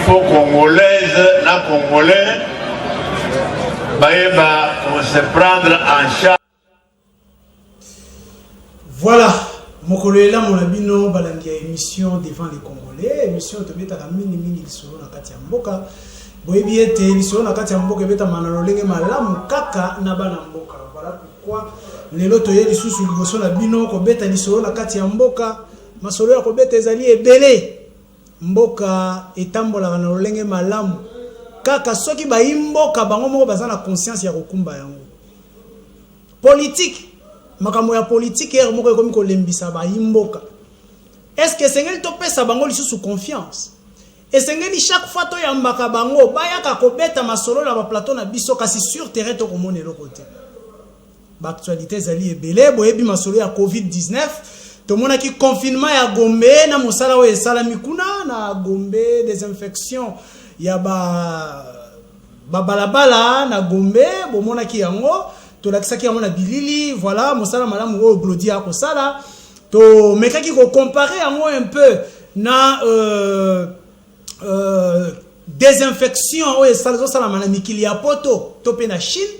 faut Congolaises, na Congolais, pour se prendre en charge. Voilà, Mokolela Monabino balangia émission devant les Congolais, émission de beta mini solo na kati ya mboka. Boyebi ete solo na kati ya mboka beta manalolenge malamu kaka na bana mboka. Voilà pourquoi lelo toye lisusu liboso na bino ko beta solo na kati ya mboka, masolo ya ko beta ezali ebele. Mboka etambola na lolenge malamu kaka soki ba imboka bango moko bazana conscience ya kokumba yango. Politique makambo ya politique er moko ekomi ko lembisa ba imboka. Est-ce que sengeli to pesa bango lisusu confiance? Et sengeli chaque fois to yambaka bango bayaka ko beta masolo na ba plateau na biso kasi sur terrain to komona le côté. Ba actualité zali ebele boyebi masolo ya COVID-19. Tout le monde qui confinement ya Gombe na musala we sala mikuna na Gombe des infections ya balabala na Gombe bomona ki yango to lakisa ki yango na bilili voilà musala malamu o glodia ko sala to meka ki ko comparer yango un peu na désinfection o sala na mikili ya poto to pe na Chine.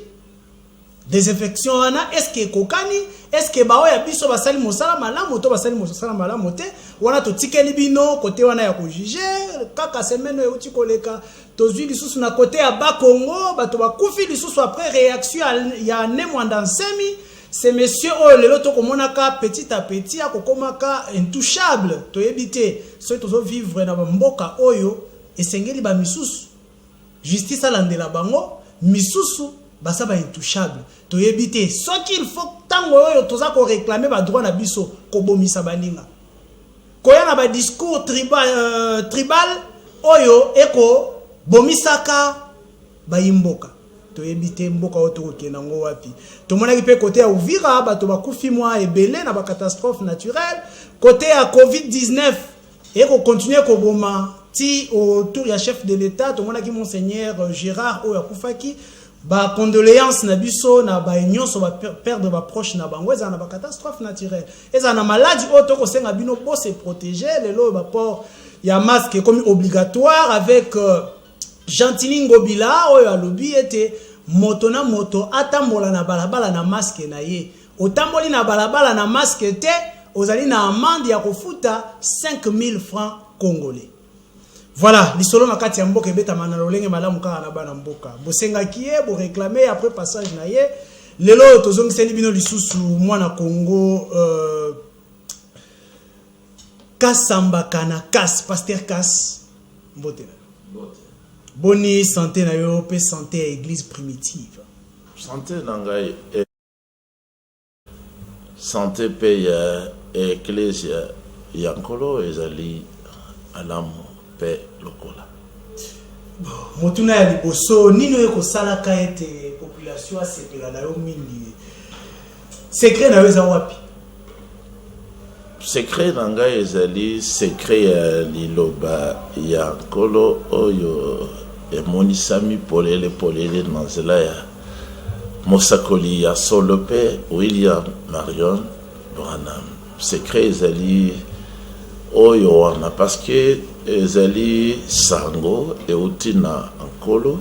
Désinfection wana est-ce que kokani est-ce que bao ya biso basali mosala malamu to basali mosala malamu te wana to tikeli bino côté wana ya ko juger kaka semaine e uti koleka to zui lisusu na côté ya Bakongo bato bakufi lisusu après réaction ya nemwanda nsemi ces messieurs oh lelo to komonaka petit à petit akokomaka intouchable to yebite so to vivre na mboka oyo esengeli ba misusu justice alandela bango misusu basa ba intouchable to yebite ce qu'il faut tango oyo toza ko réclamer ba droit na biso ko bomisa baninga koya na ba discours tribal oyo eko bomisaka ba imboka to yebite mboka oto ko kenango wapi to mona ki pe côté ya Uvira bato bakufi mwa ebele na ba catastrophe naturelle côté ya COVID-19 eko continuer ko boma ti autour ya chef de l'état to mona ki monseigneur Gérard oyo akufaki ba condoléances na biso na ba nyonso ba perdre ba proche na bango eza na ba catastrophe naturelle eza na maladie auto ko senga bino pour se protéger lelo ba port ya masque comme obligatoire avec Gentili Ngobila oyo alobi ete moto na moto atambola na balabala na masque na ye otamboli na balabala na masque te ozali na amende ya kofuta 5000 francs congolais. Voilà, lisolo na kati ya mboka ebeta manalolenge malamu kaka na bana mboka. Bosenga kiye, bo réclamer après passage na ye. Lelo tozongiseli bino lisusu mwana Congo Kasamba kana Kas, Pasteur Kas. Mbote. Boni santé na yo pe santé à église primitive. Santé na ngai santé pe ya église ya nkolo ezali alamu pe lokola. Motuna ya liboso nino eko salaka ete population a sepela na yo mingi. Secret na weza wapi? Secret na ngai ezali secret ya liloba ya nkolo oyo emonisami polele na nzela ya mosakoli ya solo pe William Marion Branham. Secret ezali oyo wana parce que ezali sango euti na nkolo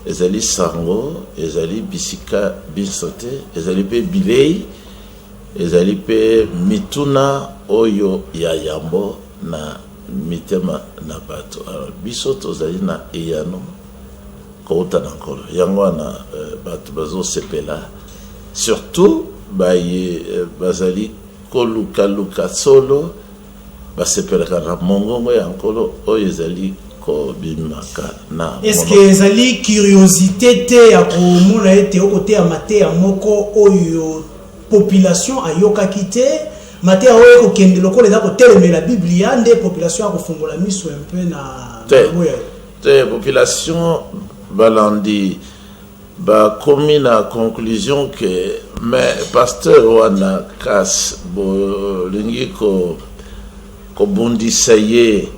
ezali sango ezali bisika binsote ezali pe bilei ezali pe mituna oyo ya yambo na mitema na bato biso tozali na eyano kouta na nkolo yango wana bato bazosepela surtout bazali koluka solo basepelaka na mongongo ya nkolo oyo ezali kobimaka na est-ce que ezali curiosité te ya komona ete okote ya mateya moko oyo population ayokaki te mateya oyo ekokende lokola eza kotelemela biblia nde population akofungola miso un peu na te population balandi bakomi na conclusion que mais pasteur wana Kas bolingi kobundisa ye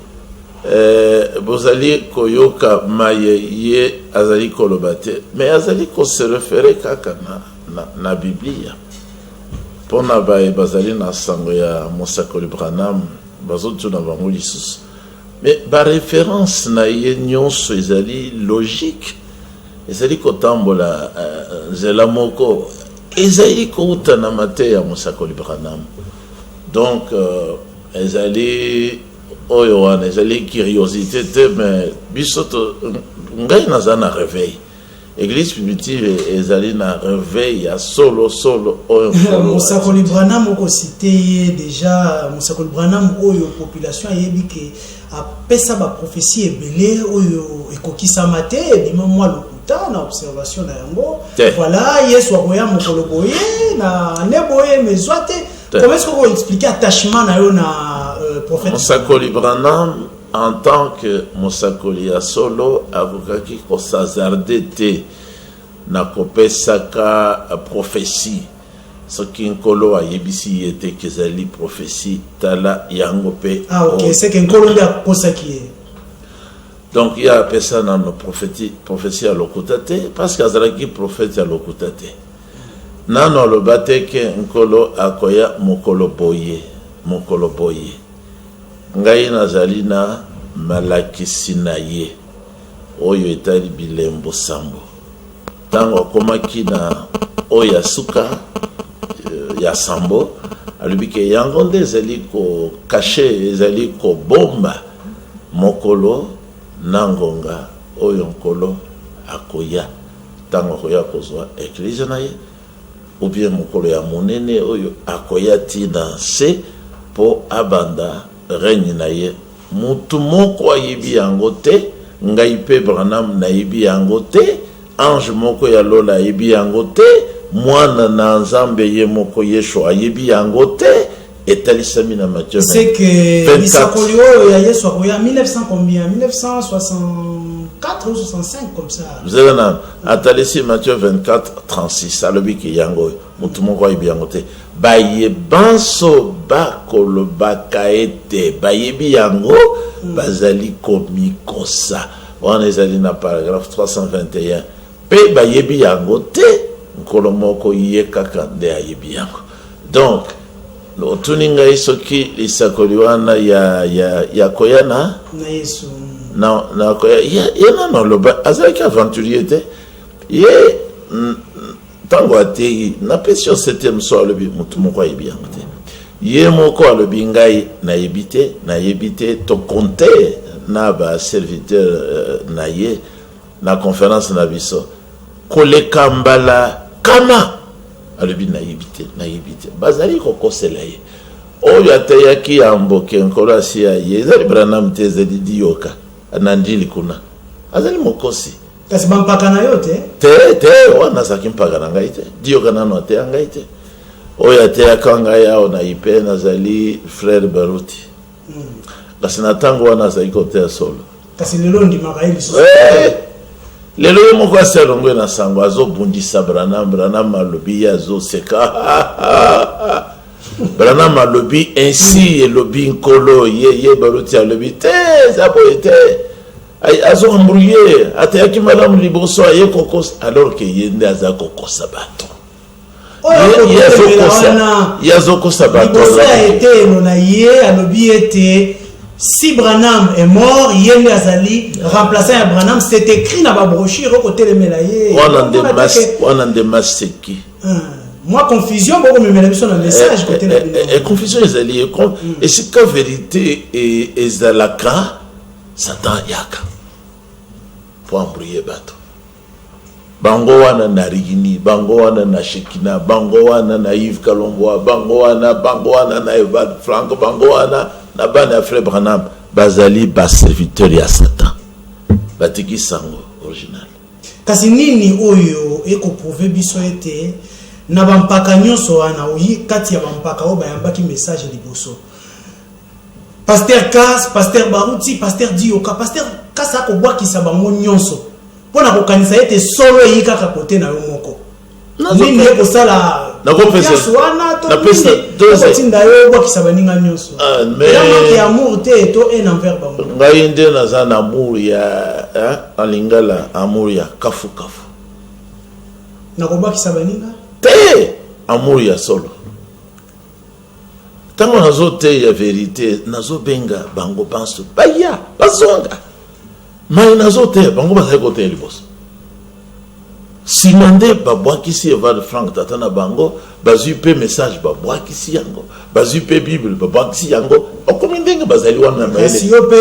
bozali koyoka maye ye azali koloba te mais azali se référer kaka na biblia pona bazali na sango ya mosakoli Branham bazotuna bango lisusu mais par référence na ye nyonso ezali logique ezali kotambola nzela moko ezali kouta na mate ya Mosakoli Branham. Donc ezali oyo wana ezali curiosité te, mais biso ngai naza na réveil. Église primitive ezali na réveil ya solo oyo Mosakoli Branham oko cité déjà Mosakoli Branham oyo population yebi ke apesa ba prophétie ebele oyo ekokisama te ebima mwa lokuta na observation na yango. Voilà, Yesu akoya mokolo boye na ne boye mezwate. Comment est-ce qu'on expliquer attachement na yo na prophète Mosakoli Branham en tant que Mosakoli ya solo avokaki ko s'hazarder te na kopesaka prophétie soki nkolo ayebisi yete kezali prophétie tala yango pe. Ah ok, c'est que nkolo ndia posaki. Donc il y a personne dans nos prophétie à l'okutate parce qu'azalaki prophète à l'okutate. Nano le bateke nkolo akoya mokolo boye ngai nazali na malakisi na ye oyo etali bilembo sambo tango akomaki na oyo ya suka ya sambo alobike yango nde ezali ko kashe ezali ko bomba mokolo na ngonga oyo nkolo akoya tango akoya kozwa eklise na ye ou bien mokolo ya monene oyo akoya tina se po abanda règne na ye mutu moko ayebi yango te ngai pe Branham nayebi yango te ange moko ya lola ayebi yango te mwana na nzambe ye moko Yeshua ayebi yango te etalisami na Matthieu 24. C'est que bisakoli oyo ya Yesu akoya 1900 combien 1964 ou 65 comme ça. Vous avez un atalisi Matthieu 24 36 alobi ki yango mutu moko ayebi yango te baye banso bakolo bakaete bayebi yango bazali komikosa wana ezali na paragraphe 321 pe bayebi yango te nkolo moko ye kaka nde ayebi yango. Donc otuninga isoki lisakoli wana ya koyana na Yesu na koya yana no loba azalaki aventurier te ye tango atei na pesio 7e soir alobi mutu moko ayebi yango te ye moko alobi ngai nayebi te to compter na ba serviteur na ye na conférence na biso koleka mbala kama alobi nayebi te bazali kokosela ye oyo ateyaki ya mboke nkolo asi ya ye ezali Branham te ezali dioka na ndili kuna azali mokosi kasi bampaka na yo te wana azalaki mpaka na ngai te dioka nano ateya ngai te oyo ateyaka ngai awo na ipe nazali frère Baruti kasi na ntango wana azali koteya solo kasi lelo ndimaka ye lisusu lelo ye moko asi alongwe na sango azobundisa Branham alobi ye azoseka Branham alobi ainsi elobi nkolo ye Baruti alobi te eza boye te azokambrouye ateyaki malamu liboso aye kokosa alors que ye nde aza kokosa bato ye azokosa bato liboso ya etelo na ye alobi ete si Branham est mort yende azali remplaçant ya Branham c'est écrit na ba brochure au côté de melaye wana nde maseki moi confusion beaucoup me biso na message côté na bino et confusion ezali et c'est que vérité et ezalaka Satan yaka pour embrouiller bato bango wana na Rigini bango wana na Shekina bango wana na Yves Kalomboa bango wana na Evad Franco bango wana na bana frère Branham bazali ba serviteur ya Satan batiki sango original kasi nini oyo eko prouver biso ete na bampaka nyonso wana oyi kati ya bampaka o bayambaki message liboso Pasteur Kas, Pasteur Baruti, Pasteur Dioka, Pasteur Kas akobwakisa bango nyonso pona kokanisa ete solo yika ka kote na yo moko nini eko sala na kopesa na pesa tinda yo bwakisa baninga nyonso mais ya amour te to en envers bango ngai nde naza na amour ya en lingala amour ya kafu na kobwakisa baninga te amour ya solo Tant qu'on a zoté la vérité, nazo benga bango banso baya bazonga. Mais nazo te bango ba côté le boss. Si mandé ba boaki si va de franc tatana bango, bazu pe message ba boaki si yango, bazu pe bible ba boaki si yango. O komindenga bazali wana na si yo pe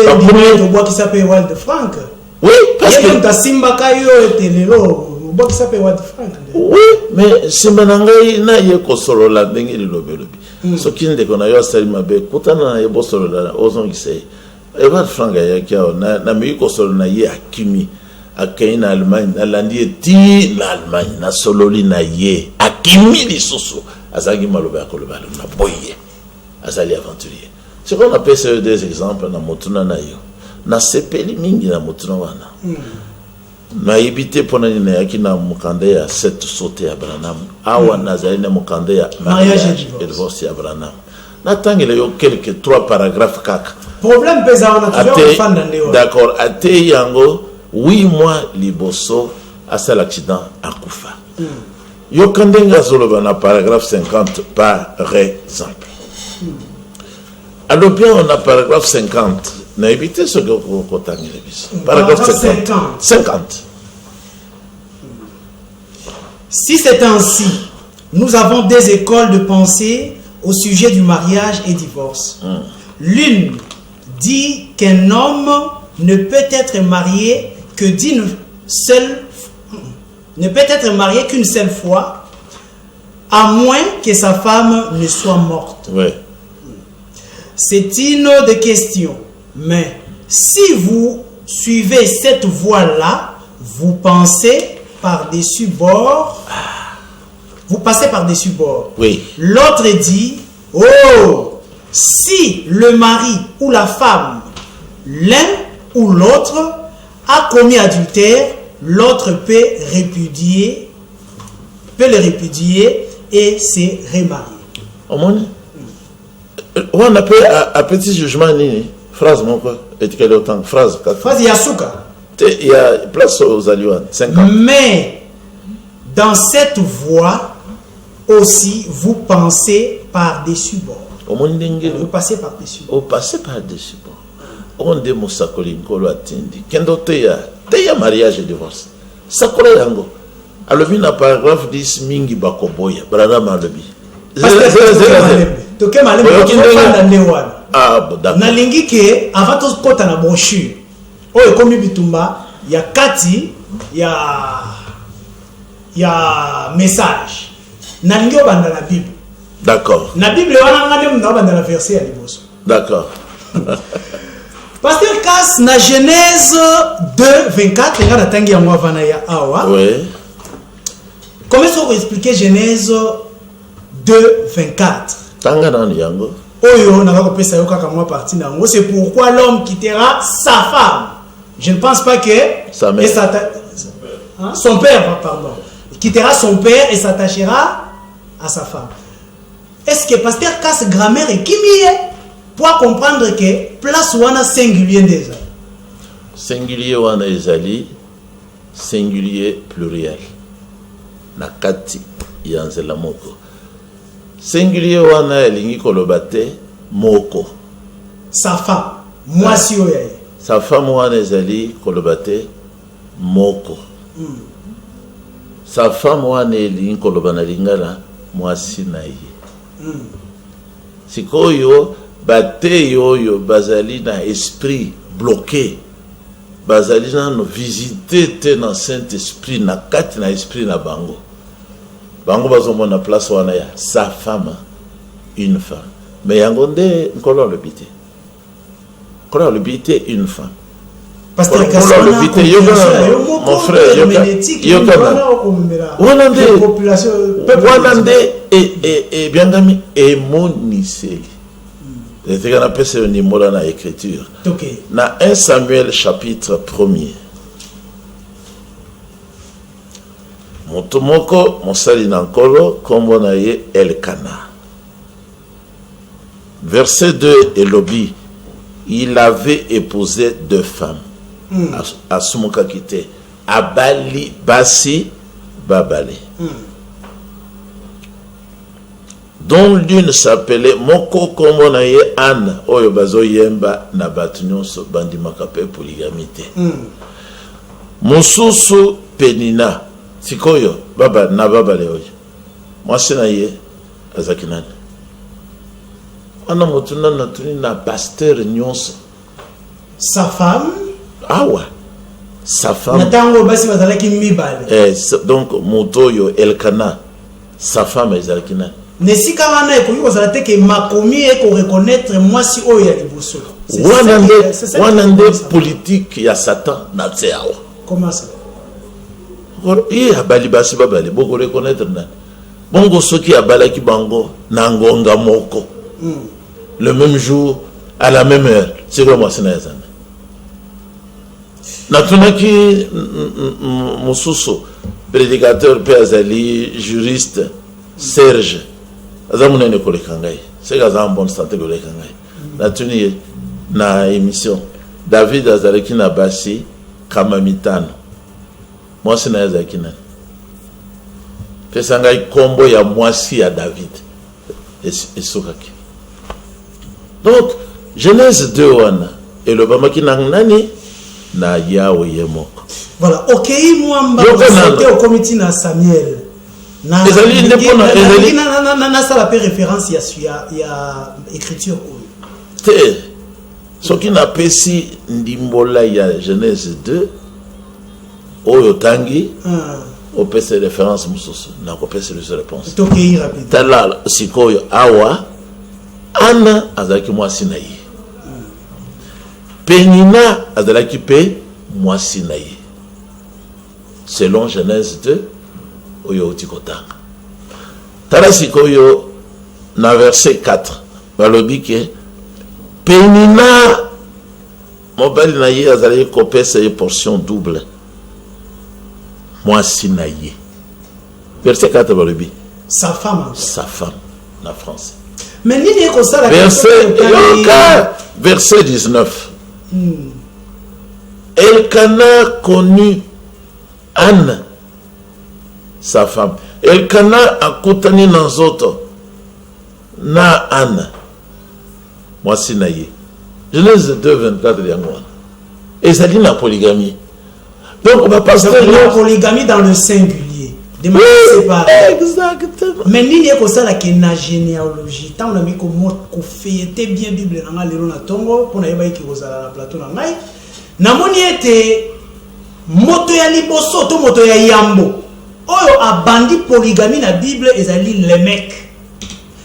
to boaki sa pe Wald Frank. Oui, parce que ta simba kayo etelelo boaki sa pe Wald Frank. Oui, mais simba nangai na ye ko solo la ndenge lilobelobi. So kinde kona yo sali mabe kutana na ye bo solo la ozongi sei. Wald Frank ya kiao na mi ko solo na ye akimi. Akaina Allemagne na landi ti na Allemagne na sololi na ye akimi lisusu azagi maloba koloba na boye azali aventurier. Ce qu'on appelle ces deux exemples na motuna na yo na sepeli mingi na motuna wana na ibite pona ni na yakina mukande ya set sote ya Branham awa nazali na mukande ya mariage et divorce ya Branham na tangele yo quelques 3 paragraphes kaka problème pesa on a toujours fanda ndewa d'accord ate yango 8 mois liboso à cet accident à Koufa. Yo kandenga zoloba na paragraphe 50 par exemple. Alors bien on a paragraphe 50. Na évité ce que vous contangez les bis. Paragraphe 50. Si c'est ainsi, nous avons des écoles de pensée au sujet du mariage et divorce. L'une dit qu'un homme ne peut être marié que qu'une seule fois, à moins que sa femme ne soit morte. Oui. C'est une des questions. Mais si vous suivez cette voie-là, vous passez par-dessus bord. Vous passez par-dessus bord. Oui. L'autre dit, oh, si le mari ou la femme, l'un ou l'autre, a commis adultère, l'autre peut le répudier et se remarier. On appelle à petit jugement nini phrase mon quoi et quel autant phrase Yasuka. Il y a place aux alliés 50. Mais dans cette voie aussi vous pensez par-dessus bord. Vous passez par-dessus bord. Vous passez par-dessus bord. On démo sakoli nkolo atindi kendo teya mariage et divorce sakolo yango alobi na paragraphe 10 mingi bakoboya Branham alobi toke malembe fanda ndewana d'accord nalingi ke avant to kota na brochure oyo komi bitumba ya kati ya message nalingi obanda na Bible d'accord na Bible wana ngane mna obanda na verset ya liboso d'accord. Pasteur Cass na Genèse 2:24 ngana tangi ya mwana ya awa. Oui. Comment est-ce qu'on expliquer Genèse 2:24? Tanga na yango. Oyo na ko pesa yo kaka moi partie na ngo, c'est pourquoi l'homme quittera sa femme. Je ne pense pas que sa mère. Son père, pardon. Il quittera son père et s'attachera à sa femme. Est-ce que Pasteur Cass grammaire est kimie? Pour comprendre que place wana singulier déjà. Singulier wana ezali singulier pluriel. Nakati yanzela moko. Singulier wana elingi kolobate moko. Sa femme, mwasi oyo. Sa femme wana ezali kolobate moko. Sa femme wana elingi kolobana lingala mwasi na ye. Sikoyo bate yoyo bazali na esprit bloqué bazali na no visiter te na Saint-Esprit na kati na esprit na bango bazomona place wana ya sa femme une femme mais yango nde nkolo le bité une femme Pasteur Kassana mon frère Wanande et biengami et moniseli. C'est qu'on appelle ce numéro dans l'écriture. Dans 1 Samuel chapitre 1er. Motomoko mosali nankolo kombo na ye Elkana. Verset 2 Elobi. Il avait épousé 2 femmes. Asumuka kite. Abali Basi Babale. dont l'une s'appelait Moko Kombo na ye Anne oyo bazo yemba na batu nyonso bandimaka pe polygamité. Mosusu Penina sikoyo baba na baba leoyo mwasi na ye azaki nani ana motuna na tuni na pasteur nyonso sa femme awa sa femme natango basi bazalaki mibale donc motoyo Elkana sa femme ezalaki nani nesika wana ekoki kozala te ke makomi eko reconnaître mwasi oyo ya liboso wana nde politique ya Satan na tse awa. Comment ça? Il a bali basi babali beaucoup reconnaître nani bongo soki abalaki bango na ngonga moko le même jour à la même heure c'est quoi moi sina yazana natunaki mususu prédicateur pe azali juriste Serge azamuna ne kolekangai c'est gaza en bonne santé kolekangai natuni na émission David azalaki na basi kama mitano mwasi na yazaki nani pesa ngai kombo ya mwasi ya David esukaki. Donc Genèse 2 wana elobamaki na nani na Yawe yemoko. Voilà, okei mwamba c'était au comité na Samuel na ezali na ça la référence ya écriture oyo te soki na pesi ndimbola ya Genèse 2 oyo tangi au pese référence mususu na ko pese les réponses tokei rapide tala sikoyo awa Anna azalaki mwasi na ye Penina azalaki pe mwasi na ye selon Genèse 2 oyo utikotanga tala sikoyo na verset 4 balobi ke Penina mobali na ye azalaki kopesa ye portion double mwasi na ye. Verset 4 balobi sa femme na français. Mais nini eko sala verset 19 Elkana connu Anne sa femme. Elkana akutani na nzoto na Anne mwasi na ye. Genèse 2:24 yango wana ezali na polygamie. Donc on va passer la polygamie dans le singulier de manière séparée. Exactement. Mais nini eko sala ke na généalogie tant on a mis ko feuilleter bien Bible na lelo na tongo pona yeba ki kozala na plateau na ngai na moni ete moto ya liboso to moto ya yambo oyo abandi polygamie na Bible ezali Lémec.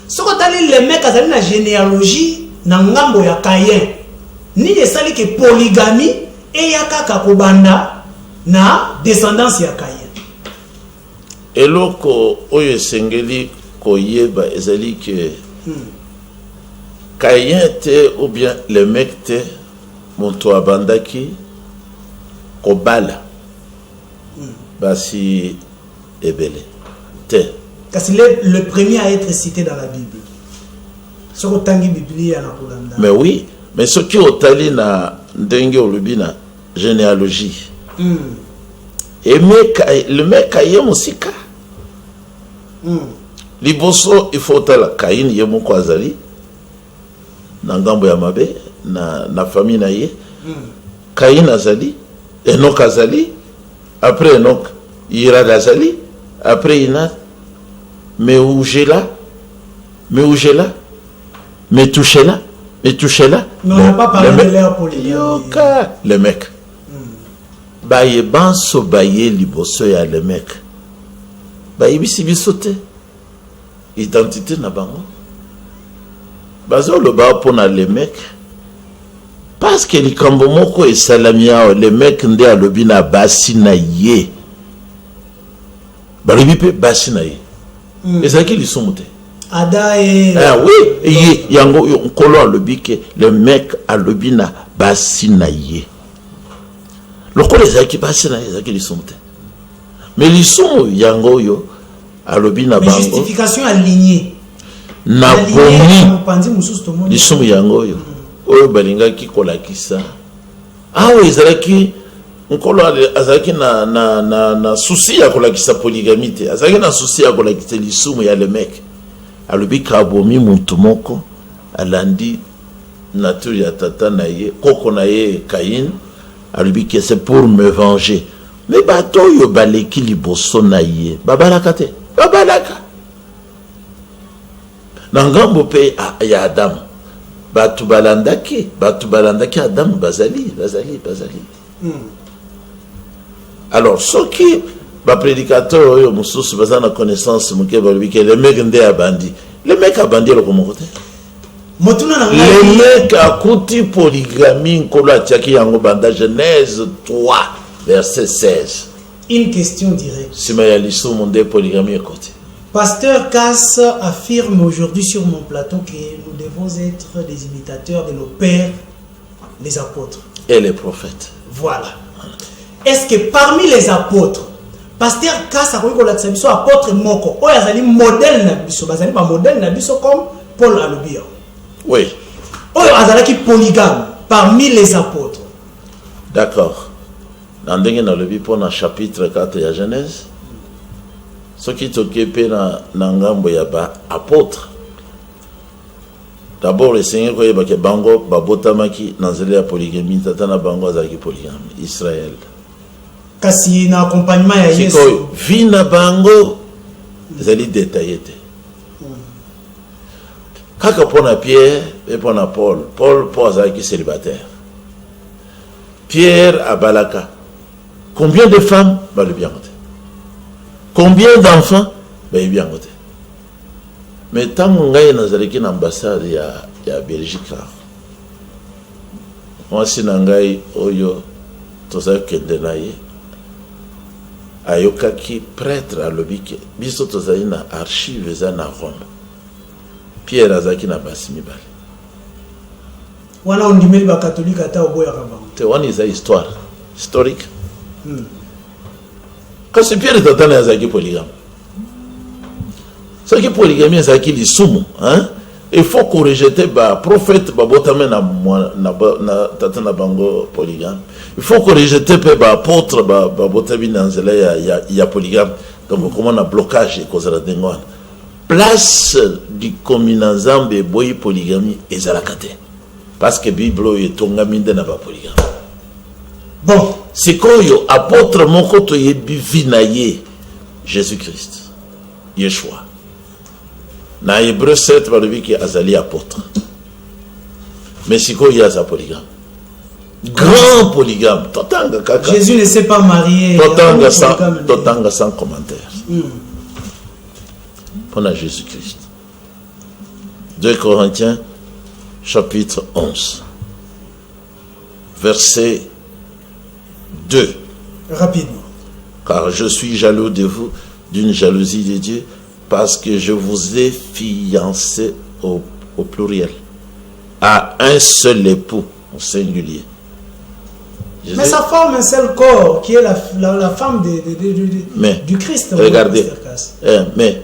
Soko tali Lémec azali na généalogie na ngambo ya Caïn nini esali ke polygamie eyaka kabanda na descendance ya Caïn. Eloko oyo esengeli koyeba ezali ke Caïn te ou bien le mec te moto abandaki kobala basi ebele te. Kasi le premier à être cité dans la Bible. Soko tangi Biblia na kolanda. Mais oui, mais ce qui otali na ndenge olubina généalogie. Et le mec Caïn musika. Liboso il faut tala Caïn yemo ko azali na ngambo ya mabe na famille na ye. Caïn azali, Enoch azali, après Enoch Irad azali, après Ina Metushela. Mais on n'a pas parlé de l'air polygamie. Le mec. Baye banso baye liboso ya le mec. Baye bisi bisote. Identité na bango. Bazo le ba pona le mec. Parce que likambo moko e salamia le mec nde alobi na basi na ye. Balobi pe basi na ye. Ezaki lisumute. Adae. Ah oui, yango nkolo alobi ke le mec alobi na basi na ye. Loko les aki basi na ezaki lisumute. Mais lisumu yango yo alobi na bango. Justification alignée. Na bomi. Lisumu yango yo. Oyo balingaki kolakisa. Awe ezalaki nkolo azalaki na souci ya kolakisa polygamie te. Azalaki na souci ya kolakisa lisumu ya le mec. alobi kabomi mutu moko alandi nature ya tata na ye koko na ye Caïn alobi que c'est pour me venger mais bato oyo baleki liboso na ye babalaka te babalaka na ngambo mpe ya Adamu bato balandaki Adamu bazali alors soki baprédicateur oyo mosusu baza na connaissance moke balobi ke le mec nde abandi le mec abandi eloko moko te le mec akuti polygamie nkolo atiaki yango banda Genèse 3 verset 16. Une question directe. Sima ya lisumu nde polygamie ekoti. Pasteur Cass affirme aujourd'hui sur mon plateau que nous devons être des imitateurs de nos pères, les apôtres. Et les prophètes. Voilà. Est-ce que parmi les apôtres, Pasteur Cass a connu que les apôtres moko, ou yazali modèle na biso, bazali pas modèle na biso comme Paul Alobia. Oui. Ou yazali qui polygame parmi les apôtres. D'accord. Dans le pour le chapitre 4 de Genèse, ce qui t'occupe dans ngambo ya ba apôtre. D'abord le Seigneur koyeba ke bango babotamaki na nzela ya polygamie tata na bango azaki polygamie Israël. Kasi na accompagnement ya Yesu. Siko vina bango zali détaillé te. Kaka pona Pierre et pona Paul azaki célibataire. Pierre à Balaka. Combien de femmes? Bah le bien côté. Combien d'enfants? Bah le bien côté. Mais tant qu'on gagne dans une ambassade il y a Belgique là. Moi si nangai oyo toza kendenaye ayokaki prêtre à lobike biso toza ina archive za na Rome. Pierre azaki na basimi bali. Wana ondimeli ba catholique ata oboya kabango. Te wana is histoire historique. Quand c'est Pierre Tatana azaki polygame. Ce qui polygamie azaki lisumu, hein? Il faut qu'on rejette ba prophète ba botame na tatana bango polygame. Il faut qu'on rejette ba apôtre ba botami na nzela ya polygame. Donc comment on a blocage et cause la dengwana. Place du communant zambe boy polygamie ezalakate. Parce que Bible est tongami de na ba polygame. Bon, c'est quoi apôtre moko to yebi vinaye Jésus-Christ. Yeshua. Na Hébreu 7 va dire qu'il azali apôtre. Mais c'est quoi ya za polygame. Grand polygame. Totanga kaka. Jésus ne s'est pas marié. Totanga sans commentaire. Pour Jésus-Christ. 2 Corinthiens chapitre 11. Verset 2. Rapidement. Car je suis jaloux de vous d'une jalousie de Dieu parce que je vous ai fiancé au pluriel à un seul époux au singulier. Mais ça forme un seul corps qui est la femme du Christ. Regardez. Mais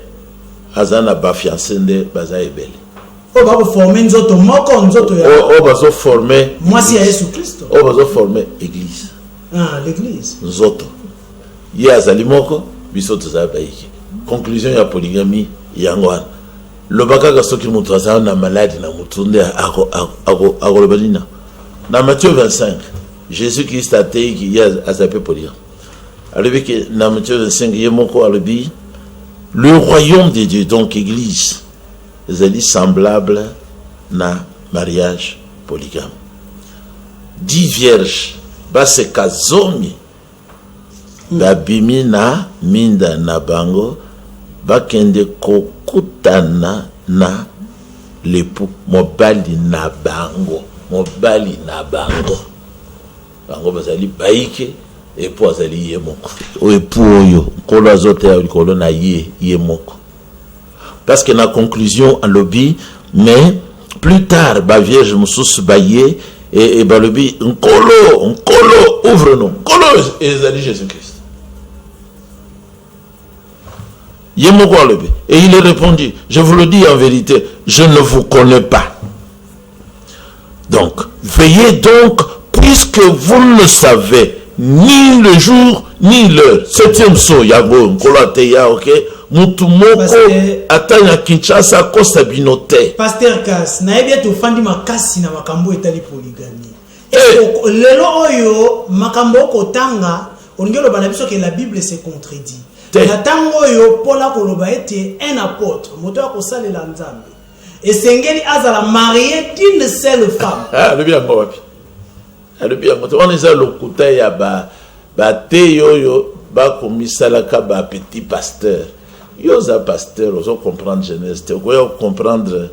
Azana ba fiancé de baza ebele. On va former nous autres moko nous autres. On va former. Moi si Jésus Christ. On va former église. Ah, l'église. Nous autres. Il y a Zalimoko, bisoto zabaiki. Conclusion ya polygamie yangwana. Lobaka ga soki mutu azana na malade na mutunde agolobalina. Na Matthieu 25, Jésus-Christ a dit qu'il y a azapé polygame. Alobi que na Matthieu 25 yemoko alobi le royaume de Dieu donc église est semblable na mariage polygame. 10 vierges base kazomi babimi na minda na bango bakende kokutana na l'époux mobali na bango bango bazali baike époux azali ye moko o époux oyo kolo azote ya likolo na ye moko parce que na conclusion en lobby mais plus tard ba vierge mususu baye et balobi nkolo ouvre-nous nkolo ezali Jésus-Christ. Et il a répondu, je vous le dis en vérité, je ne vous connais pas. Donc, veillez donc, puisque vous ne savez ni le jour ni l'heure. 7e saut, yago, nkolateya, ok, mutu moko atanya Kinshasa kosa binote. Pasteur Kas, na ebia to fandi makasi na makambo etali polygamie. Lelo oyo makambo kotanga ongelo bana biso que la Bible se contredit. Na tango oyo Paul akoloba ete un apôtre, moto akosalela Nzambe. Et sengeli azala marié d'une seule femme. Ah, le bien wapi. Le bien on est à lokuta ya ba te yoyo ba komisala ka ba petit pasteur. Yoza pasteur, oso comprendre Genèse, te okoya comprendre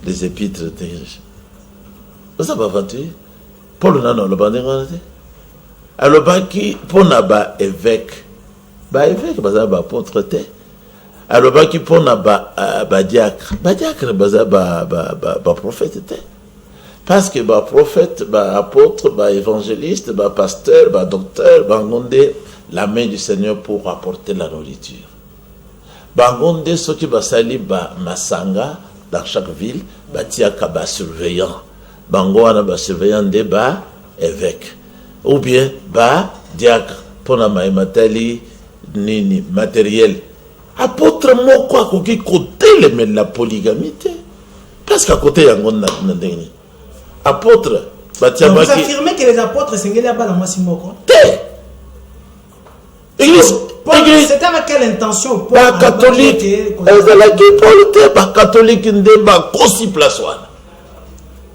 les épîtres de ça va vanter. Paul nano le bandinga te. Alors ba ki pona ba évêque. Ba évêque ba apôtre te. Alors ba ki pona ba diacre. Ba diacre ba prophète te. Parce que ba prophète, ba apôtre, ba évangéliste, ba pasteur, ba docteur, ba ngonde la main du Seigneur pour apporter la nourriture. Bangonde ce qui va salir ba masanga dans chaque ville, ba tiaka ba surveillant. Bangoana ba surveillant de ba évêque. Ou bien ba diacre pour na matali nini matériel. Apôtre moko akoki côté le la polygamie. Parce qu'à côté yangon na ndeni. Apôtre ba tiaba qui. Vous affirmez que les apôtres sengeli abala mwasi moko? Église. C'était avec quelle intention Paul catholique, Paul catholique ndemba kosi place wana.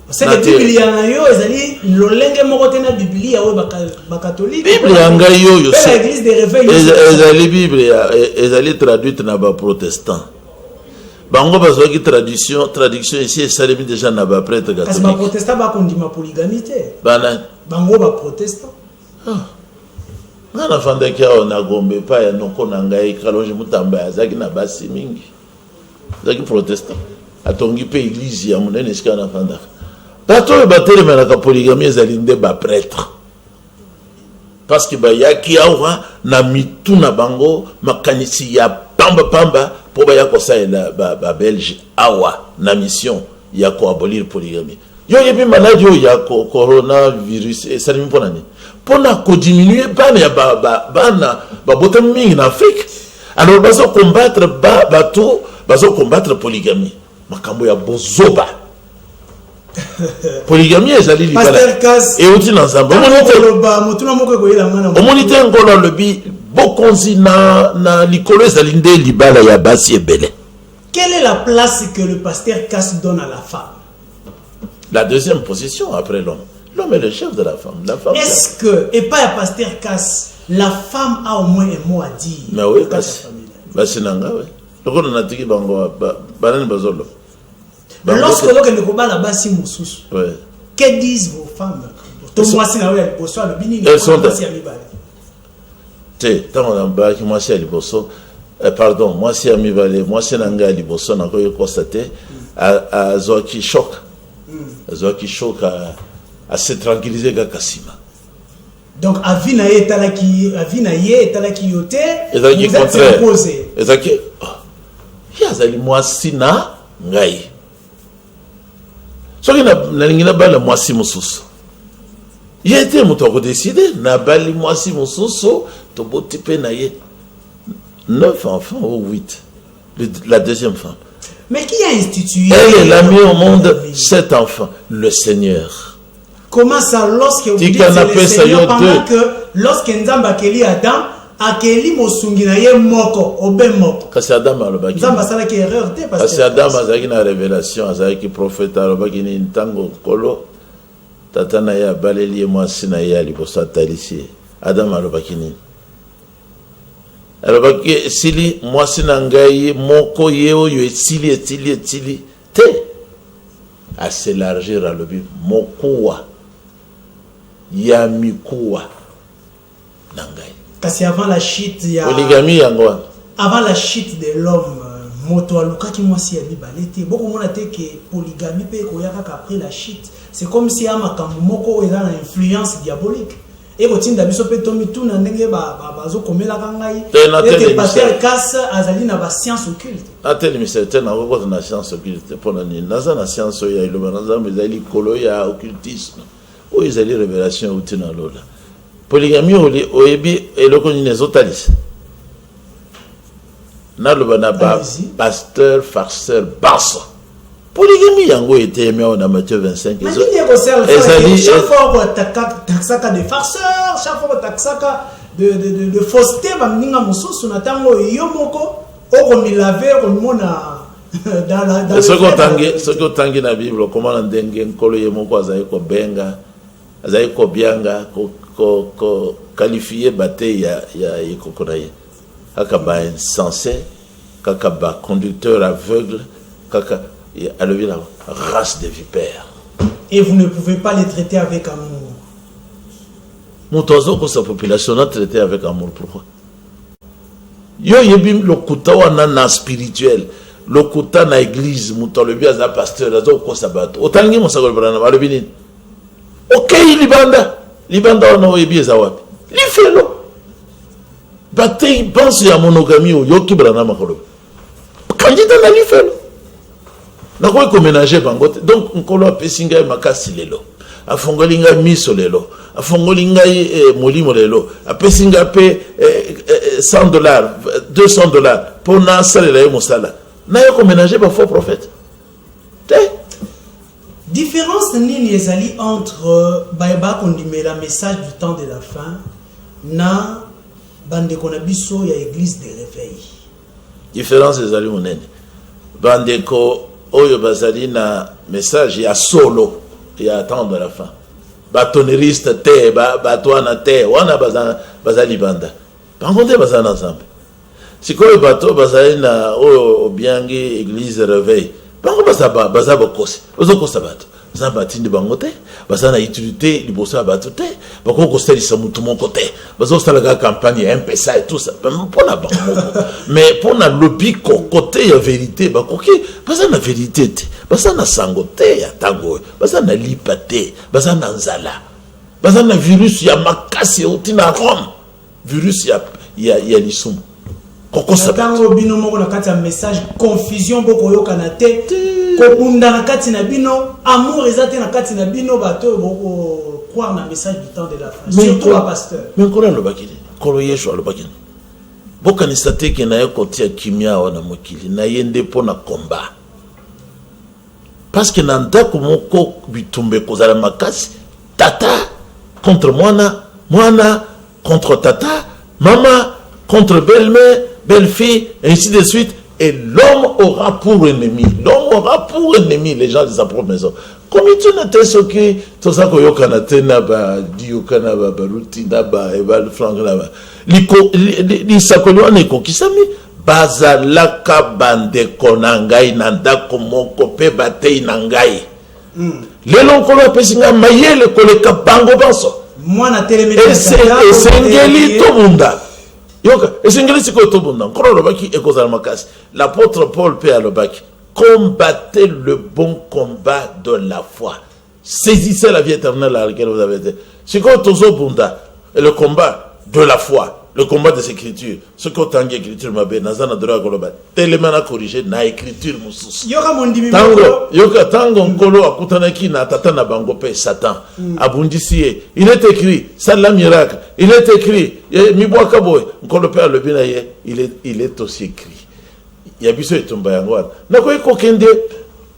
C'est que Bible yana yo ezali lolenge moko te na Bible ya o ba catholique. Bible yanga yo yo c'est l'église des réveils. Ezali Bible ezali traduite na ba protestant. Bango bazwaki traduction ici esalemi déjà na ba prêtre catholique. Parce que ba protestant ba kondima polygamie te. Bana bango ba protestant. Ngana fanda kia na gombe pa ya noko na ngai kalonje mutamba ya zaki na basi mingi. Zaki protestant. Atongi pe église ya munene sika na fanda. Bato batele mena ka polygamie ezalinde ba prêtre. Parce que ba yaki awa na mitu na bango makanisi ya pamba pour ba yako sa ba Belge awa na mission ya ko abolir polygamie. Yo yebi maladie yo ya coronavirus et ça mpona ni. Pona ko diminuer bana ya bana botam mingi en Afrique. Alors bazo combattre bazo combattre polygamie. Makambo ya bozoba. Polygamie ezali libala. Et outi ensemble. Omonite ngolo lobi bokonzi na likolo ezali nde libala ya basi ebele. Quelle est la place que le pasteur Kas donne à la femme? La deuxième position après l'homme. L'homme est le chef de la femme. Est-ce que, et pas le pasteur Kas, la femme a au moins un mot à dire? Mais oui, parce que lorsque l'on est que disent vos femmes? Elles sont pardon, moi c'est Amivale, moi c'est Nanga Liboso, n'a pas constaté à Zoaki choc. Zoaki choc à se tranquilliser Kakasima. Donc avina ye talaki yote vous êtes imposé. Ezaki yazali mwasi na ngai. Soki na lingina bala mwasi mususu. Yete muto ko décider na bali mwasi mususu to botipe na ye 9 enfants ou 8. La deuxième femme. Mais qui a institué? Elle a mis au monde 7 enfants. Le Seigneur. Comment ça, lorsque vous dites le Seigneur, pendant que lorsque Nzamba Keli Adam, Akeli Mosungina ye moko, obe moko. Kasi Adam alobaki. Nzamba sala ki erreur te parce que. Kasi Adam azaki na révélation, azaki prophète alobaki ni ntango kolo. Tatana ya baleli mwasi na ya libosa talisi. Adam alobaki ni. Alors que sili mwasi na ngai moko yeo yo etili te à s'élargir à l'obi mokowa ya mikuwa na ngai. Kasi avant la chute ya polygamie yango avant la chute de l'homme moto aluka ki mwasi ya libale te boko mona te que polygamie pe ko yaka après la chute c'est comme si amakambo moko eza na influence diabolique. Et quand tu as vu ce petit tout na ndenge bazo komela kangai et pasteur Kas azali na ba science occulte atel mystère na ko na science occulte pona ni naza na science ya iloba naza mezali kolo ya occultisme o ezali révélation utina lola polygamie oyebi eloko ni nezotalisa nalobana ba pasteur farceur basso polygamy yango était aimé en Matthieu 25 chaque fois on taxaka de farceur, chaque fois on taxaka de fausseté bamninga mususu na tango yo moko oko milave ko mona dans ce que tangi na Bible comment ndenge nkolo ye moko azai ko benga azai ko bianga ko qualifier bate ya ikokoraye kakaba insensé kakaba conducteur aveugle kaka a levé la race de vipères. Et vous ne pouvez pas les traiter avec amour. Moutazo ko sa population a traité avec amour, pourquoi? Yo yebim le kuta wana na spirituel, le kuta na église, mouta le biaza pasteur azo ko sabato. Otangi mo sagol brana ba le binin. OK libanda wana oyebi za wapi? Li felo. Batei pense ya monogamie o yoki brana makolo. Kandida na li felo. Nakoy ko ménager bangote. Donc nkolo apesinga makasi lelo. Afongolinga miso lelo. Afongolinga molimo lelo. Apesinga pe $100, $200 pour na salela yo mosala. Na yo ko ménager ba faux prophète. Différence nini ezali entre Baïba kondimela message du temps de la fin na bande konabiso ya église de réveil. Différence ezali monene. Bande ko oyo bazali na message ya solo ya temps de la fin. Batoneriste te batwana te wana bazali banda. Bangonde bazana ensemble. Sikoyo bato bazali na oyo obiangi église réveil. Bango bazaba kosi. Ozokosa bato. Bazaba tindi bangote, bazana utilité libosa bato te. Bako kosta lisa mutu moko te. Bazo stalaga campagne MPSA et tout ça. Pona bango. Mais pona lobby côté ya vérité bakoki bazana vérité te. Bazana sangote ya tango. Bazana lipate, bazana nzala. Bazana virus ya makasi otina Rome. Virus ya lisumu. Tango bino moko na kati ya message confusion boko yoka na te ko bunda na kati na bino amour ezate na kati na bino bato boko croire na message du temps de la fin surtout la pasteur mais ko lo bakili ko lo yesho lo bakili boka ni stateke na yoko tia kimia wana mokili na yende pona combat parce que na ndako moko bitumbe kozala makasi tata contre mwana contre tata mama contre belle-mère belle-fille, ainsi de suite, et l'homme aura pour ennemi. L'homme aura pour ennemi les gens de sa propre maison. Comme tu n'as ce qui, tout ça, que yokanate naba, diokana baruti naba, ebal franc naba. Li sakolo aneko kisami bazalaka bande konangai nanda komoko pe batei nangai. Lelo kolo pesinga mayele koleka bango banso. Moi na télémédie. Et sengeli to bunda. Yoka, et c'est ce que tout le monde l'apôtre Paul P. Alobaki combattez le bon combat de la foi. Saisissez la vie éternelle à laquelle vous avez été. C'est quoi tout le combat de la foi, le combat des Écritures. Ce que tu as dit, l'écriture m'a bien, Nazana de la Goloba, tellement corrigé, na écriture moussous. Tango Nkolo akutanaki na tatana bangope Satan. Abundisie, il est écrit, Salam miracle, il est écrit, Mibwaka boy, Nkolo Père le binaye, il est aussi écrit. Yabiso et Tombayangwan. Nakoy kokende,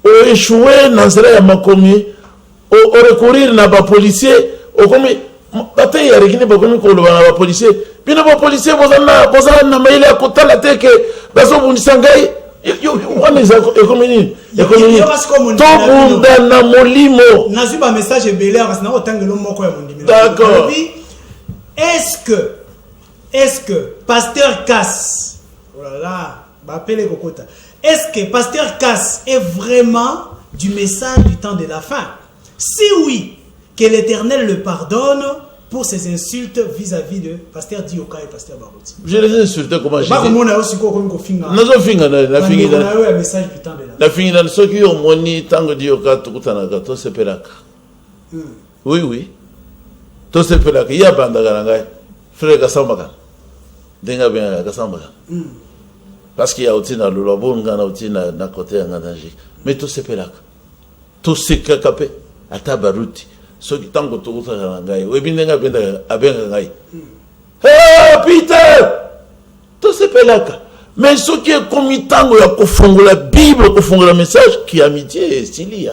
o échoué, Nazara ya makomi, o recourir na ba policier, o komi, bataille ya rekine bakomi ko lobana ba policier. Bino ba policier bozana na maile akotala teke bazo bundisa ngai wana ekomini to bunda na molimo nazu ba message ebele parce na otangelo moko ya mondimi. D'accord. Est-ce que pasteur Cass, oh là là, ba pele kokota. Est-ce que pasteur Cass est vraiment du message du temps de la fin? Si oui, que l'Éternel le pardonne pour ses insultes vis-à-vis de pasteur Dioka et pasteur Barouti. Je les ai insultés comment j'ai dit. Nazo finga na fingi na un message du temps de la. Na fingi na ceux qui ont moni tango Dioka tukutana gato sepelaka. Oui. To sepelaka ya banda garangai. Frère Gasambaka. Denga bien Gasambaka. Parce qu'il y a aussi dans le labo ngana aussi na côté nganaji. Mais to sepelaka. To sekakapé ata Barouti. Ceux qui tango tout ça ngai webinenga benda abenga ngai Peter to sepelaka Mais ce qui est comme tango ya kofungola Bible, kofungola message qui amitié et style.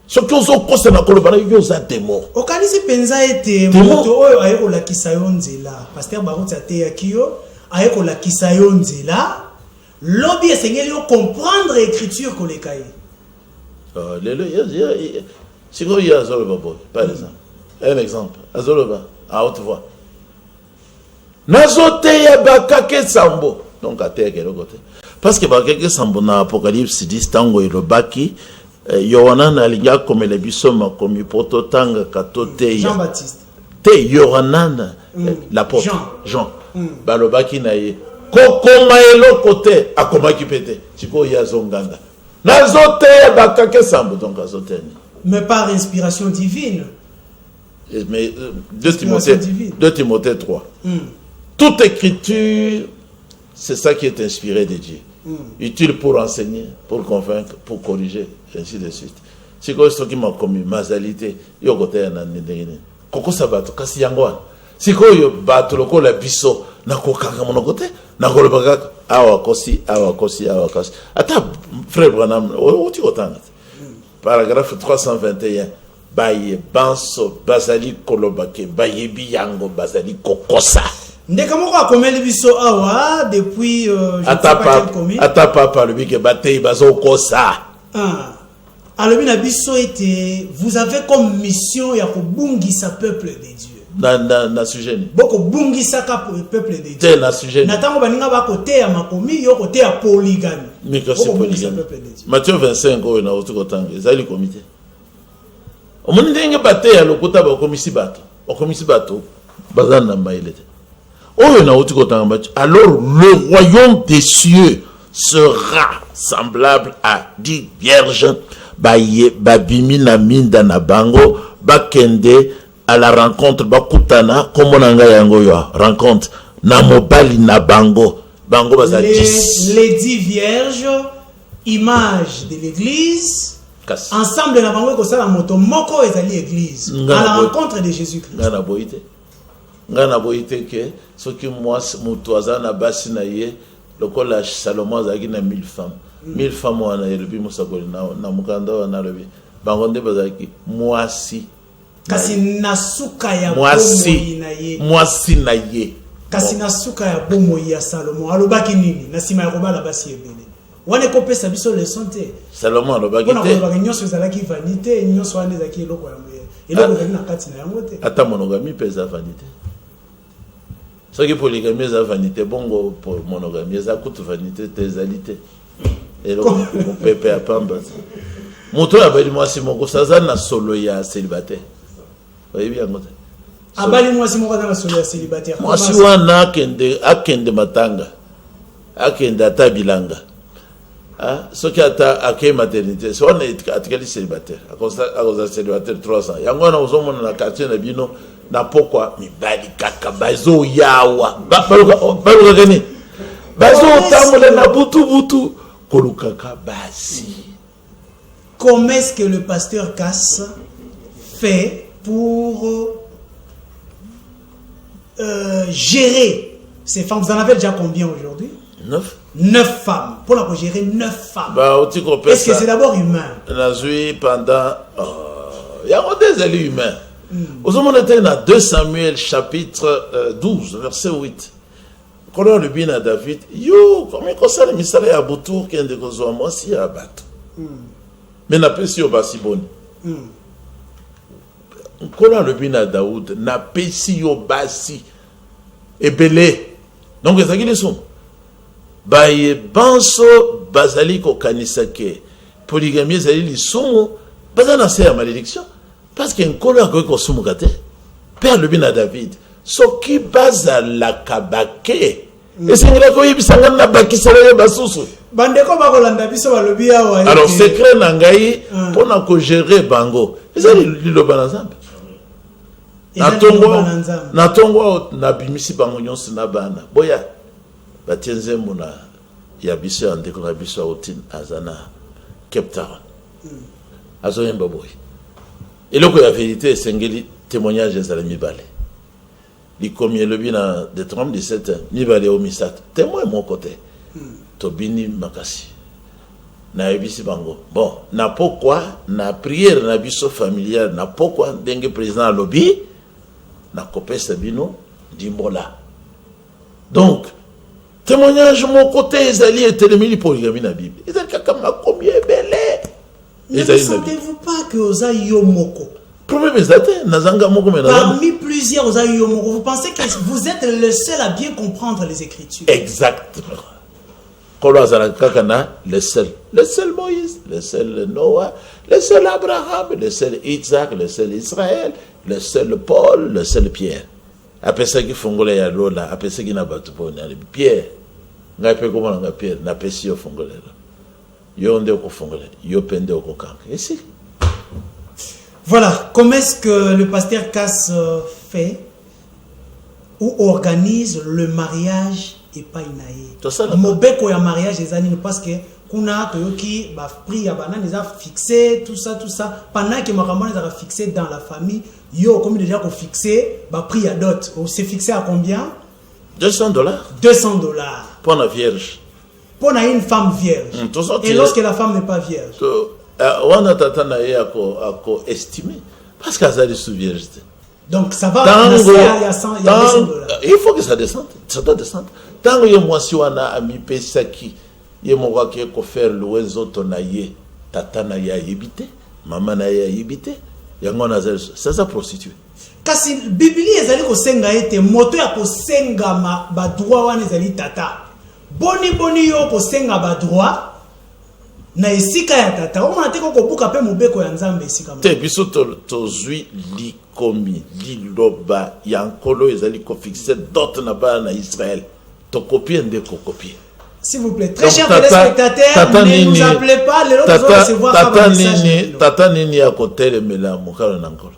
Ce qui ozo kosa na kolobana yo za démon. Okanisi penza ete moto oyo ayeko la kisayo nzela. Pasteur Baruti ate yakio ayeko la kisayo nzela. Lobby esengeli yo comprendre écriture kolekaye. C'est quoi il y a Azoloba boy, par exemple. Un exemple, Azoloba à haute voix. Nazote ya bakake sambo. Donc à terre quel côté. Parce que bakake sambo na Apocalypse 10 tango ilobaki Yohanan alinga comme les bisoma comme poto tanga katote Jean-Baptiste. Te Yohanan l'apôtre Jean. Balobaki na ye. Kokoma elo côté akomaki pété. Siko ya zonganga. Nazote ya bakake sambo donc azote. Mais par inspiration divine. Mais 2 Timothée 3. Toute écriture, c'est ça qui est inspiré de Dieu. Utile pour enseigner, pour convaincre, pour corriger, ainsi de suite. C'est quoi ce qui m'a commis? Mazalité. Yo côté na ndengene. Koko sabato kasi yangwa. Siko yo bato loko la biso na kokanga mono côté na kolobaka awa kosi. Ata frère Branham, o ti otanga. Paragraphe 321. Baye banso bazali kolobake baye biyango bazali kokosa. Ndeka moko akomeli biso awa depuis je ne sais pas quel commis. Ata papa le bike batei bazo kosa. Alobi na biso ete vous avez comme mission ya kobungisa peuple de Dieu. Na sujet ni. Boko bungisa ka peuple de Dieu. Te na sujet. Na tango baninga ba côté ya makomi yo côté ya polygamie. Mikosi polygamie. Matthieu 25 oyo na otuko tanga ezali comité. Omoni ndenge bate ya lokuta ba komisi bato bazana mailete. Oyo na otuko tanga. Alors le royaume des cieux sera semblable à 10 vierges babimi na minda na bango bakende à la rencontre bakutana comme nanga yango yo rencontre na mobali na bango baza 10. Les 10 vierges, image de l'église. Ensemble na bango ko sala moto moko ezali église à la rencontre de Jésus-Christ. Ngana boite ke soki mwasi mutu azana basi na ye lokola Salomon azaki na 1000 femmes. 1000 femmes wana yelubi musakoli na mukanda wana lobi. Bango nde bazaki mwasi. Kasi nasuka ya bomoi na ye. Mwasi na ye. Kasi nasuka ya bomoi ya Salomon alobaki nini na sima ya kobala basi ebele. Wane kopesa biso le santé. Salomon alobaki te. Bona ko nyonso ezalaki vanité, nyonso wane ezalaki eloko ya moye. Eloko ezalaki na kati na yango te. Ata monogamie pesa vanité. Soki polygamie eza vanité bongo pour monogamie eza kutu vanité te ezalité. Eloko pepe ya pamba. Moto abali mwasi moko saza na solo ya célibataire. Oyebi yango te. Abali mwasi moko na solo ya célibataire. Mwasi wana akende matanga. Akende ata bilanga. Ce qui a créé maternité, c'est on est atikali célibataire. À cause célibataire 3 ans. Yango na ozomo na quartier na bino na pokwa mibali kaka bazo yawa. Baluka gani? Bazo tamole na butu kolukaka basi. Comment est-ce que le pasteur Cass fait pour gérer ces femmes? Vous en avez déjà combien aujourd'hui? 9 femmes. Pour la gérer 9 femmes. Est-ce que c'est d'abord humain? Pendant. Il y a des élus humains. Vous avez dans 2 Samuel chapitre 12, verset 8. Quand on le bien à David, yo, comme il concerne le misala ya Boutour qui est de Kozoa, moi aussi à battre. Mais n'a pas si au Basibon. Quand on le bien à Daoud, n'a pas si au Basi. Et belé. Donc, c'est ça qui les sont. Baye banso bazali ko kanisake polygamie zali lisumu bazana se ya malédiction parce que nkolo ko sumu kate père le bina David soki bazala kabake esengela ko yibisanga na bakisala basusu bandeko bakolanda biso balobi awa. Alors secret na ngai pona ko gérer bango ezali liloba na Nzambe na tongo na bimisi bango nyonso na bana boya batienze mona ya biso ya ndeko na biso ya Otine azana Cape Town azoyemba boy eloko ya vérité esengeli témoignage ezala mibale likomi le bina de 37 ni balé au misat témoin mon côté tobini makasi na ebisi bango bon na pourquoi na prière na biso familiale na pourquoi ndenge président lobby na kopesa bino dimbola donc témoignage mon côté ezali etelemeli polygamie na Bible ezali kaka makomi ebele. Ne sentez-vous pas que oza yo moko? Problème est nazanga moko mais parmi plusieurs oza yo moko, vous pensez que vous êtes le seul à bien comprendre les Écritures? Exactement. Le seul Moïse, le seul Noah, le seul Abraham, le seul Isaac, le seul Israël, le seul Paul, le seul Pierre. Après ça qui fongole ya lola, après ça qui n'a pas tout pour Pierre. N'a pas comment on Pierre, n'a pas si au fongole. Yo onde ko fongole, yo pende ko kank. Et si. Voilà, comment est-ce que le pasteur Cass fait ou organise le mariage et pas inaye? Mobeko ya mariage des années parce que kuna toyoki ba prix ya banane les a fixé tout ça pendant que makambo les a fixé dans la famille yo comme déjà ko fixé ba prix à dot c'est fixé à combien? $200 pour la vierge, pour une femme vierge. Et lorsque la femme n'est pas vierge on a tatana ako estimé parce que ça est sous vierge. Donc ça va il y a $200. Il faut que ça descende, ça doit descendre. Tant que moi si on a ami pesaki ye mo wa ke ko faire loezo tonaye tata na ya yibite mama na ya yibite yango na ça prostituée. Kasi Biblia ezali ko senga ete moto ya ko senga ba droit wana ezali tata boni yo ko senga ba droit na esika ya tata o mona te ko buka pe mobeko ya nzambe esika te biso to zui likomi liloba yankolo ezali ko fixer dot na ba na Israël to copier ndeko copier. S'il vous plaît, très chers téléspectateurs, ne nous appelez pas, les autres vont recevoir un message. Tata nini ya kotel mela mukalo nankolo.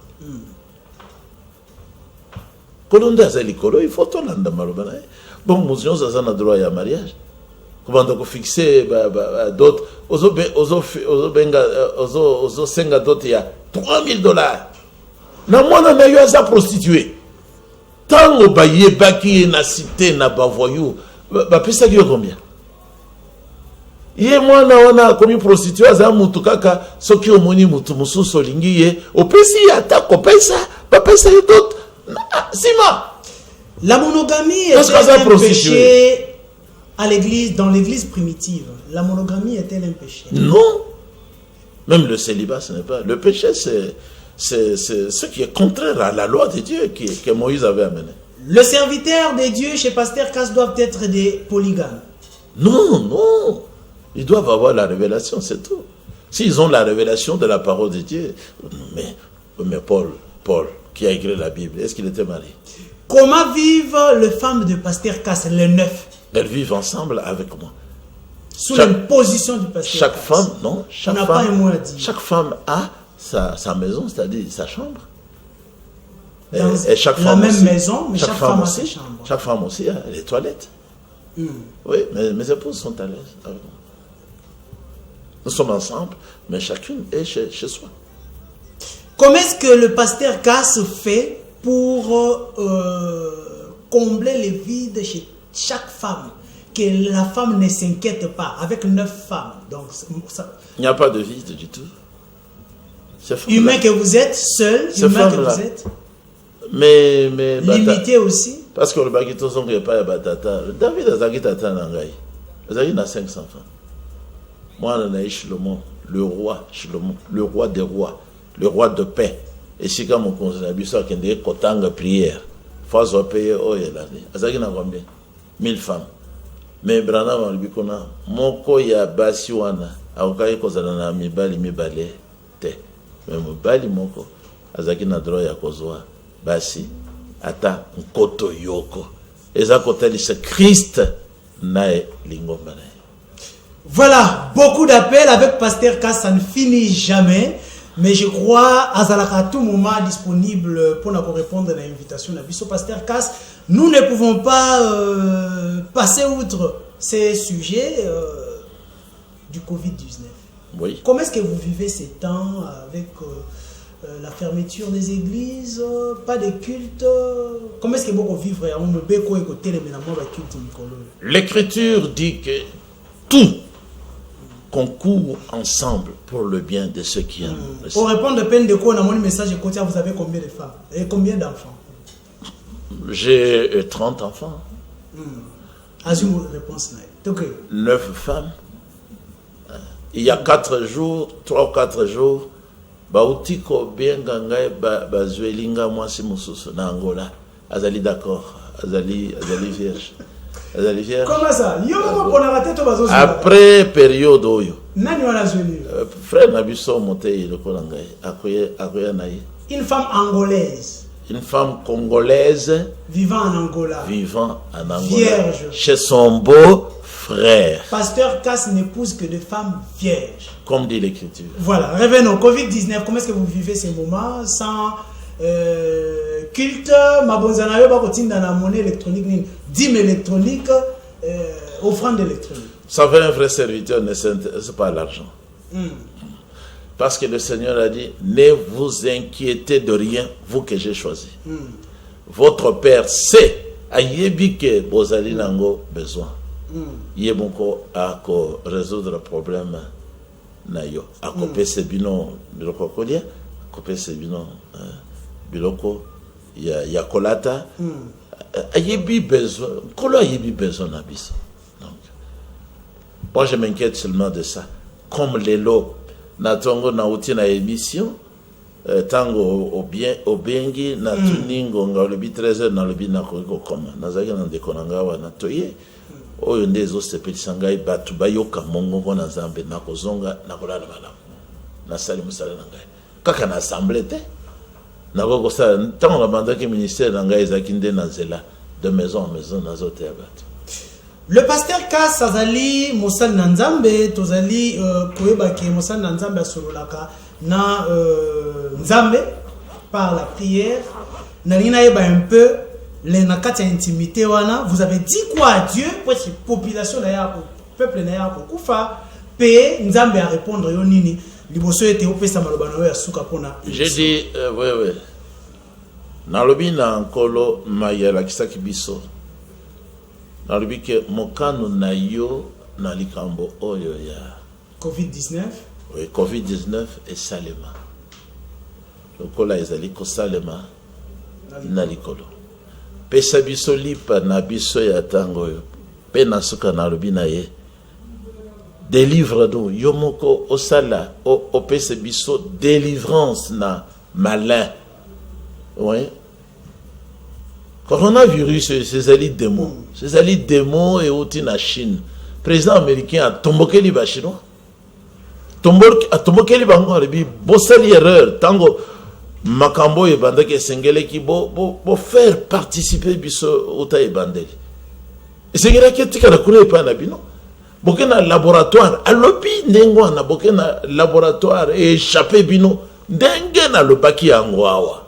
Kolonda azali kolo, il faut tolanda malobana. Bon, muzion ça na droit ya mariage. Comment donc fixer d'autres ozo senga d'autres ya $3,000. Na mwana na yo za prostituée. Tango ba yebaki na cité na bavoyou, ba pesa ki combien? Ye mwana wana komi prostituée za mutu kaka soki omoni mutu mususu lingi ye opesi ata kopesa ba pesa yo d'autres. Sima. La monogamie est un péché à l'église, dans l'église primitive. La monogamie est-elle un péché? Non. Même le célibat, ce n'est pas. Le péché, c'est ce qui est contraire à la loi de Dieu que Moïse avait amené. Le serviteur de Dieu chez Pasteur Cass doivent être des polygames. Non. Ils doivent avoir la révélation, c'est tout. S'ils ont la révélation de la parole de Dieu, mais Paul, qui a écrit la Bible, est-ce qu'il était marié? Comment vivent les femmes de Pasteur Cass, les 9? Elles vivent ensemble avec moi. Sous l'imposition du Pasteur chaque Cass. Femme, non. On n'a pas un mot à dire. Chaque femme a sa maison, c'est-à-dire sa chambre. Dans et chaque la femme même aussi, maison, mais chaque femme a aussi, sa chambre. Chaque femme aussi a les toilettes. Oui, mais mes épouses sont à l'aise avec moi. Nous sommes ensemble, mais chacune est chez soi. Comment est-ce que le Pasteur Cass fait pour combler les vides chez chaque femme? Que la femme ne s'inquiète pas, avec 9 femmes. Donc, ça... Il n'y a pas de vide du tout. Humain que vous êtes, seul, humain que vous êtes. Mais limité aussi. Parce que le bagito son que pas batata. David a zaki tata nangai. Il a 500 femmes. Moi, on a Shlomo, le roi des rois, le roi de paix. Et si quand mon conseil a vu ça, qu'il y a des kotanga prière, faut se payer oh et là. Azaki na combien? 1000 femmes. Mais Branham a dit qu'on a moko ya basi wana, aokai kozala na mibali te. Mais mibali moko azaki na droit ya kozwa basi ata nkoto yoko. Eza koteli c'est Christ nae lingomba nae. Voilà, beaucoup d'appels avec Pasteur Cass, ça ne finit jamais. Mais je crois à tout moment disponible pour nous répondre à l'invitation de Bisso Pasteur Cass. Nous ne pouvons pas passer outre ces sujets du Covid-19. Oui. Comment est-ce que vous vivez ces temps avec la fermeture des églises, pas de culte. Comment est-ce que vous vivre à un beko et côté les ménages de culte Nicolo? L'Écriture dit que tout concourt ensemble pour le bien de ceux qui aiment. Pour répondre à peine de quoi, on a mon message de côté, vous avez combien de femmes et combien d'enfants? J'ai 30 enfants. As-tu une réponse là? 9 femmes. Il y a 4 jours, 3 ou 4 jours, Bautiko bien gangai bazuelinga mwasi mususu na Angola. Azali d'accord, azali vierge. Azali vierge. Comment ça? Yo pour la tête bazo. Après période oyo. Nani wana zweni? Frère Nabiso monté le kolangai. Akoya naï. Une femme angolaise. Une femme congolaise vivant en Angola. Vivant en Angola. Vierge. Chez son beau frère. Pasteur Cass n'épouse que des femmes vierges. Comme dit l'Écriture. Voilà, revenons. Covid-19, comment est-ce que vous vivez ces moments sans culte, mabonzanayo bakotinda na monnaie électronique, dîme électronique, offrande électronique. Vous savez, un vrai serviteur ne s'intéresse pas à l'argent. Parce que le Seigneur a dit, ne vous inquiétez de rien, vous que j'ai choisi. Votre Père sait, ayebi que bozali nango besoin. Yebonko a ko résoudre le problème na yo. A kopé se bino biloko kolia, kopé se bino biloko ya kolata. Ayebi besoin, kolo ayebi besoin na biso. Donc, moi je m'inquiète seulement de ça. Comme les lots, na tongo na uti na émission, tango au bengi na tuningo nga lebi 13h na lebi na ko koma. Nazaki na dekonanga wana toye. Oyo ndezo sepelisa ngai batu bayoka mongongo na Nzambe na kozonga na kolala malamu na sali musala na ngai kaka na assemblée te na koko sa tango na bandaki ministère na ngai ezaki nde na nzela de maison en maison na zote ya batu. Le pasteur Cass azali mosali na Nzambe tozali koyeba ke mosali na Nzambe asololaka na Nzambe par la prière na lina yeba un peu les nakati intimité wana. Vous avez dit quoi à Dieu pour cette population d'ailleurs peuple d'ailleurs pour kufa payer Nzambe à répondre yo nini liboso ete opesa maloba na yo ya suka pona. J'ai dit oui na lobi na nkolo mayela kisaki biso na lobi ke mokano na yo na likambo oyo ya Covid-19. Oui, Covid-19 et salema lokola ezali ko salema na likolo pesa biso lipa na biso ya tango yo pe na suka na lobi na ye délivre-nous yo moko osala o pesa biso délivrance na malin. Oui. Coronavirus c'est ali démon et outi na Chine. Président américain a tombokeli ba chinois. Tombokeli bango rebi bosali erreur tango makambo e bandaki esengele ki bo faire participer biso ota e bandeli. Esengela ki tika na kuna epa na bino. Bokena laboratoire alobi ndengo na bokena laboratoire et échappé bino ndenge na lobaki yango awa.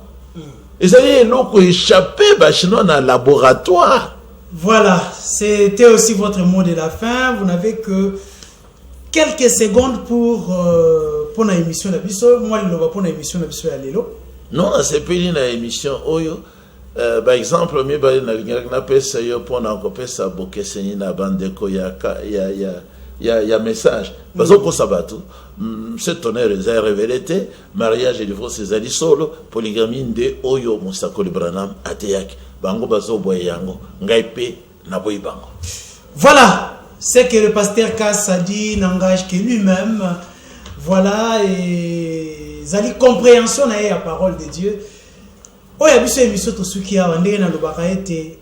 Ezali loko échappé ba chinois na laboratoire. Voilà, c'était aussi votre mot de la fin. Vous n'avez que quelques secondes pour la émission de Bisso. Moi, je ne vais pas pour l'émission de Bisso à Lelo. Non, c'est pas une émission. Oyo, par exemple, je vais pour ça na bandeko ya message. Parce que ça va tout. Cet honneur est révélé. Mariage et divorce c'est ali solo. Polygamie de Oyo Moussako Branham Ateyaki. Bango bazo boye yango. Ngaipe na boye bango. Voilà. C'est que le pasteur Cass a dit n'engage que lui-même. Voilà, et zali compréhension na la parole de Dieu. Oya biso émission to suki ya ndenge na lobaka ete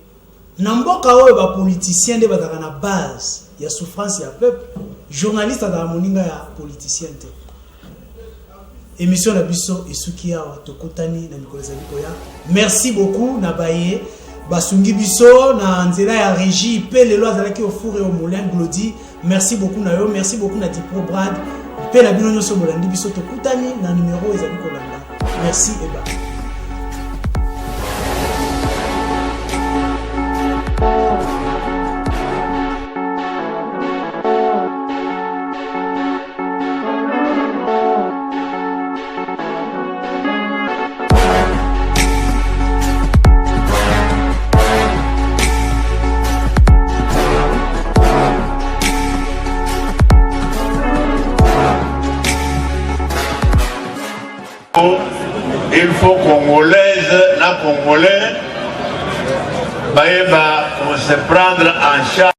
na mboka oyo ba politicien de bataka na base ya souffrance ya peuple, journaliste à la moninga ya politicien te. Émission na biso esuki ya tokutani na mikolo zali koya. Merci beaucoup na baye. Basungi biso na nzela ya régie pe lelo azalaki au four et au moulin Glody. Merci beaucoup na yo, merci beaucoup na Dipro Brad pe na bino nyoso bolandi biso tokutani na numéro ezali kolanda. Merci et bye. Il faut Congolaise, na Congolais, on se prendre en charge.